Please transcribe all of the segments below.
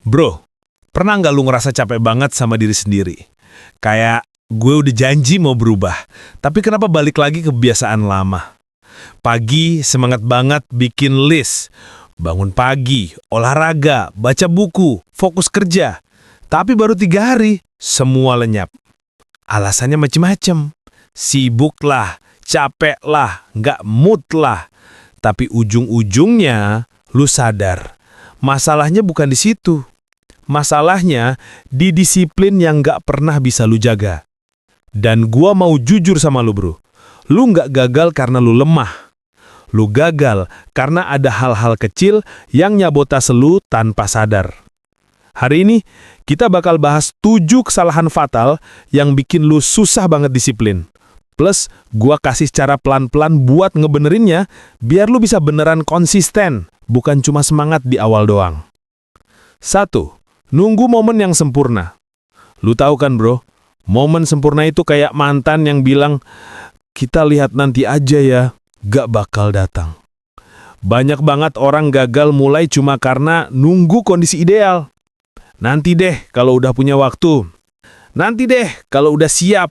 Bro, pernah nggak lu ngerasa capek banget sama diri sendiri? Kayak gue udah janji mau berubah, tapi kenapa balik lagi ke kebiasaan lama? Pagi semangat banget bikin list, bangun pagi, olahraga, baca buku, fokus kerja. Tapi baru 3 hari, semua lenyap. Alasannya macem-macem. Sibuk lah, capek lah, nggak mood lah. Tapi ujung-ujungnya lu sadar, masalahnya bukan di situ. Masalahnya di disiplin yang nggak pernah bisa lu jaga. Dan gua mau jujur sama lu bro, lu nggak gagal karena lu lemah. Lu gagal karena ada hal-hal kecil yang nyabotase lu tanpa sadar. Hari ini kita bakal bahas 7 kesalahan fatal yang bikin lu susah banget disiplin. Plus, gua kasih cara pelan-pelan buat ngebenerinnya biar lu bisa beneran konsisten, bukan cuma semangat di awal doang. 1. Nunggu momen yang sempurna. Lu tahu kan bro, momen sempurna itu kayak mantan yang bilang, kita lihat nanti aja ya, gak bakal datang. Banyak banget orang gagal mulai cuma karena nunggu kondisi ideal. Nanti deh kalau udah punya waktu. Nanti deh kalau udah siap.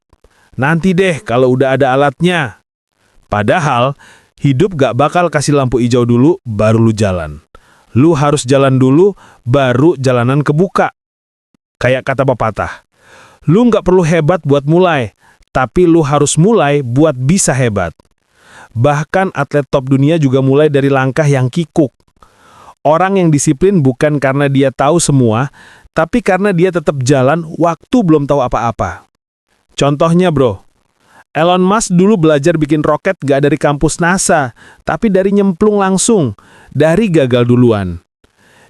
Nanti deh kalau udah ada alatnya. Padahal, hidup gak bakal kasih lampu hijau dulu baru lu jalan. Lu harus jalan dulu, baru jalanan kebuka. Kayak kata pepatah, lu nggak perlu hebat buat mulai, tapi lu harus mulai buat bisa hebat. Bahkan atlet top dunia juga mulai dari langkah yang kikuk. Orang yang disiplin bukan karena dia tahu semua, tapi karena dia tetap jalan waktu belum tahu apa-apa. Contohnya bro, Elon Musk dulu belajar bikin roket gak dari kampus NASA, tapi dari nyemplung langsung, dari gagal duluan.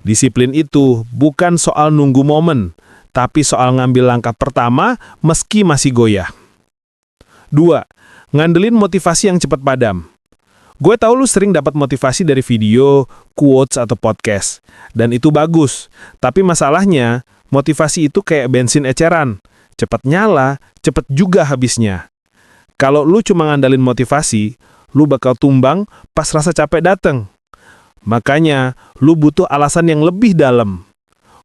Disiplin itu bukan soal nunggu momen, tapi soal ngambil langkah pertama meski masih goyah. 2. Ngandelin motivasi yang cepat padam. Gue tahu lu sering dapat motivasi dari video, quotes, atau podcast. Dan itu bagus, tapi masalahnya, motivasi itu kayak bensin eceran. Cepat nyala, cepat juga habisnya. Kalau lu cuma ngandalin motivasi, lu bakal tumbang pas rasa capek dateng. Makanya, lu butuh alasan yang lebih dalam.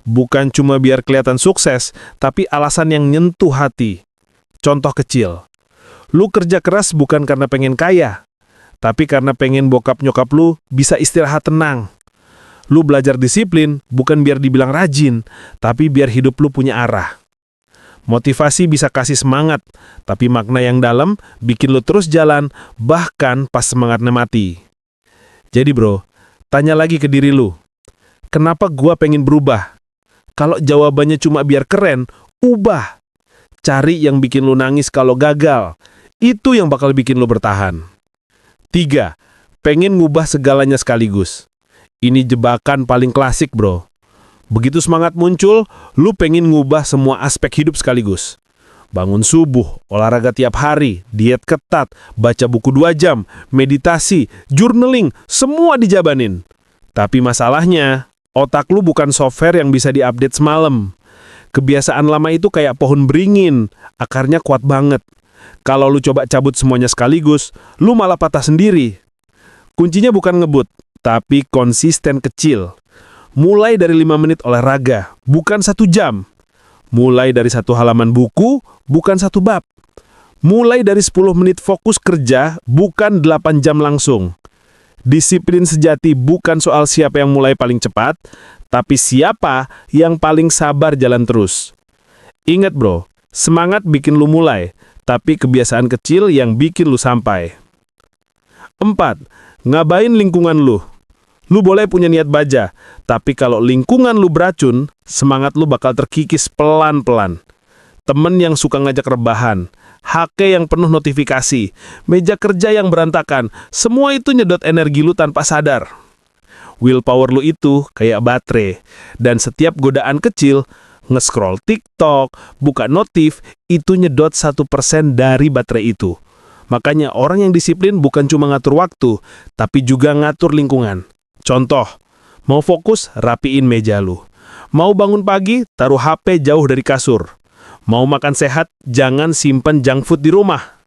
Bukan cuma biar kelihatan sukses, tapi alasan yang nyentuh hati. Contoh kecil. Lu kerja keras bukan karena pengen kaya, tapi karena pengen bokap nyokap lu bisa istirahat tenang. Lu belajar disiplin bukan biar dibilang rajin, tapi biar hidup lu punya arah. Motivasi bisa kasih semangat, tapi makna yang dalam bikin lu terus jalan, bahkan pas semangatnya mati. Jadi bro, tanya lagi ke diri lu, kenapa gua pengen berubah? Kalau jawabannya cuma biar keren, ubah. Cari yang bikin lu nangis kalau gagal. Itu yang bakal bikin lu bertahan. 3. Pengen ngubah segalanya sekaligus. Ini jebakan paling klasik bro. Begitu semangat muncul, lu pengen ngubah semua aspek hidup sekaligus. Bangun subuh, olahraga tiap hari, diet ketat, baca buku 2 jam, meditasi, journaling, semua dijabanin. Tapi masalahnya, otak lu bukan software yang bisa diupdate semalam. Kebiasaan lama itu kayak pohon beringin, akarnya kuat banget. Kalau lu coba cabut semuanya sekaligus, lu malah patah sendiri. Kuncinya bukan ngebut, tapi konsisten kecil. Mulai dari 5 menit olahraga, bukan 1 jam. Mulai dari 1 halaman buku, bukan 1 bab. Mulai dari 10 menit fokus kerja, bukan 8 jam langsung. Disiplin sejati bukan soal siapa yang mulai paling cepat, tapi siapa yang paling sabar jalan terus. Ingat bro, semangat bikin lu mulai, tapi kebiasaan kecil yang bikin lu sampai. 4. Ngabain lingkungan lu. Lu boleh punya niat baja, tapi kalau lingkungan lu beracun, semangat lu bakal terkikis pelan-pelan. Temen yang suka ngajak rebahan, HP yang penuh notifikasi, meja kerja yang berantakan, semua itu nyedot energi lu tanpa sadar. Willpower lu itu kayak baterai, dan setiap godaan kecil, nge-scroll TikTok, buka notif, itu nyedot 1% dari baterai itu. Makanya orang yang disiplin bukan cuma ngatur waktu, tapi juga ngatur lingkungan. Contoh, mau fokus, rapiin meja lu. Mau bangun pagi, taruh HP jauh dari kasur. Mau makan sehat, jangan simpen junk food di rumah.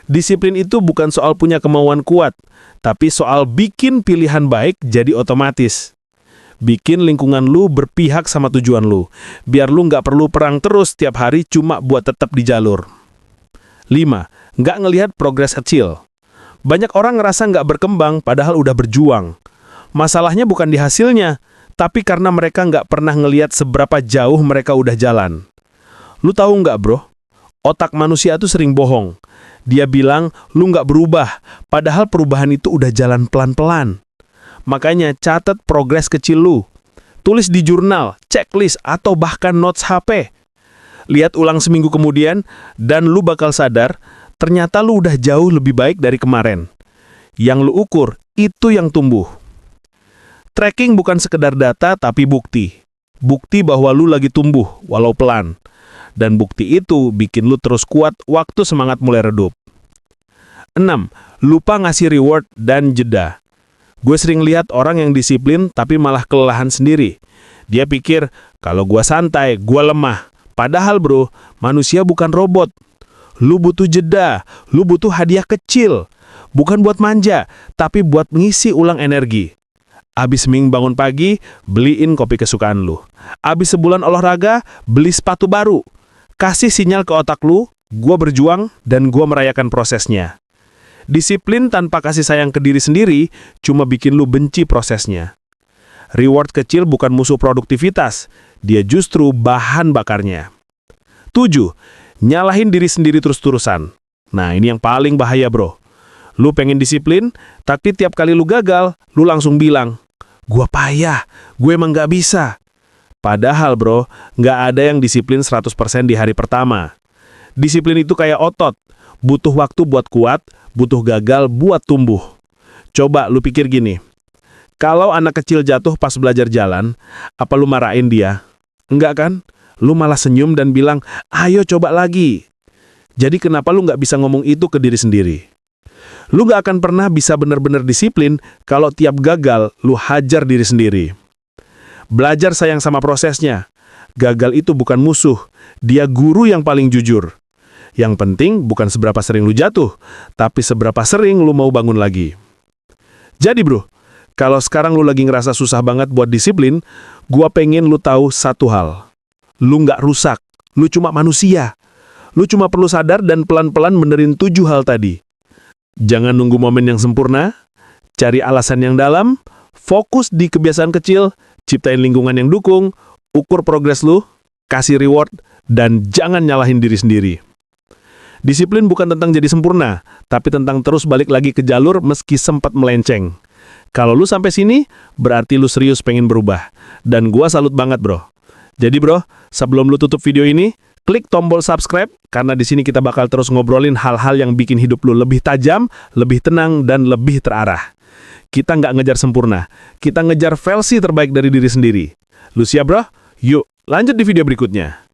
Disiplin itu bukan soal punya kemauan kuat, tapi soal bikin pilihan baik jadi otomatis. Bikin lingkungan lu berpihak sama tujuan lu. Biar lu nggak perlu perang terus tiap hari cuma buat tetap di jalur. 5. Nggak ngelihat progres kecil. Banyak orang ngerasa nggak berkembang padahal udah berjuang. Masalahnya bukan di hasilnya, tapi karena mereka nggak pernah ngelihat seberapa jauh mereka udah jalan. Lu tahu nggak, bro? Otak manusia tuh sering bohong. Dia bilang, lu nggak berubah, padahal perubahan itu udah jalan pelan-pelan. Makanya catat progres kecil lu. Tulis di jurnal, checklist, atau bahkan notes HP. Lihat ulang seminggu kemudian, dan lu bakal sadar, ternyata lu udah jauh lebih baik dari kemarin. Yang lu ukur, itu yang tumbuh. Tracking bukan sekedar data, tapi bukti. Bukti bahwa lu lagi tumbuh, walau pelan. Dan bukti itu bikin lu terus kuat waktu semangat mulai redup. 6. Lupa ngasih reward dan jeda. Gue sering lihat orang yang disiplin tapi malah kelelahan sendiri. Dia pikir, kalau gue santai, gue lemah. Padahal bro, manusia bukan robot. Lu butuh jeda, lu butuh hadiah kecil. Bukan buat manja, tapi buat mengisi ulang energi. Abis seminggu bangun pagi, beliin kopi kesukaan lu. Abis sebulan olahraga, beli sepatu baru. Kasih sinyal ke otak lu, gue berjuang dan gue merayakan prosesnya. Disiplin tanpa kasih sayang ke diri sendiri cuma bikin lu benci prosesnya. Reward kecil bukan musuh produktivitas, dia justru bahan bakarnya. 7. Nyalahin diri sendiri terus-terusan. Nah, ini yang paling bahaya, bro. Lu pengen disiplin, tapi tiap kali lu gagal, lu langsung bilang, "Gua payah, gue emang gak bisa." Padahal, bro, gak ada yang disiplin 100% di hari pertama. Disiplin itu kayak otot, butuh waktu buat kuat, butuh gagal buat tumbuh. Coba lu pikir gini, kalau anak kecil jatuh pas belajar jalan, apa lu marahin dia? Enggak kan? Lu malah senyum dan bilang, "Ayo coba lagi." Jadi kenapa lu nggak bisa ngomong itu ke diri sendiri? Lu nggak akan pernah bisa benar-benar disiplin kalau tiap gagal lu hajar diri sendiri. Belajar sayang sama prosesnya. Gagal itu bukan musuh, dia guru yang paling jujur. Yang penting bukan seberapa sering lu jatuh, tapi seberapa sering lu mau bangun lagi. Jadi bro, kalau sekarang lu lagi ngerasa susah banget buat disiplin, gua pengen lu tahu satu hal. Lu nggak rusak, lu cuma manusia. Lu cuma perlu sadar dan pelan-pelan benerin 7 hal tadi. Jangan nunggu momen yang sempurna, cari alasan yang dalam, fokus di kebiasaan kecil, ciptain lingkungan yang dukung, ukur progres lu, kasih reward, dan jangan nyalahin diri sendiri. Disiplin bukan tentang jadi sempurna, tapi tentang terus balik lagi ke jalur meski sempat melenceng. Kalau lu sampai sini, berarti lu serius pengen berubah. Dan gua salut banget, bro. Jadi, bro, sebelum lu tutup video ini, klik tombol subscribe, karena di sini kita bakal terus ngobrolin hal-hal yang bikin hidup lu lebih tajam, lebih tenang, dan lebih terarah. Kita nggak ngejar sempurna, kita ngejar versi terbaik dari diri sendiri. Lu siap, bro? Yuk, lanjut di video berikutnya.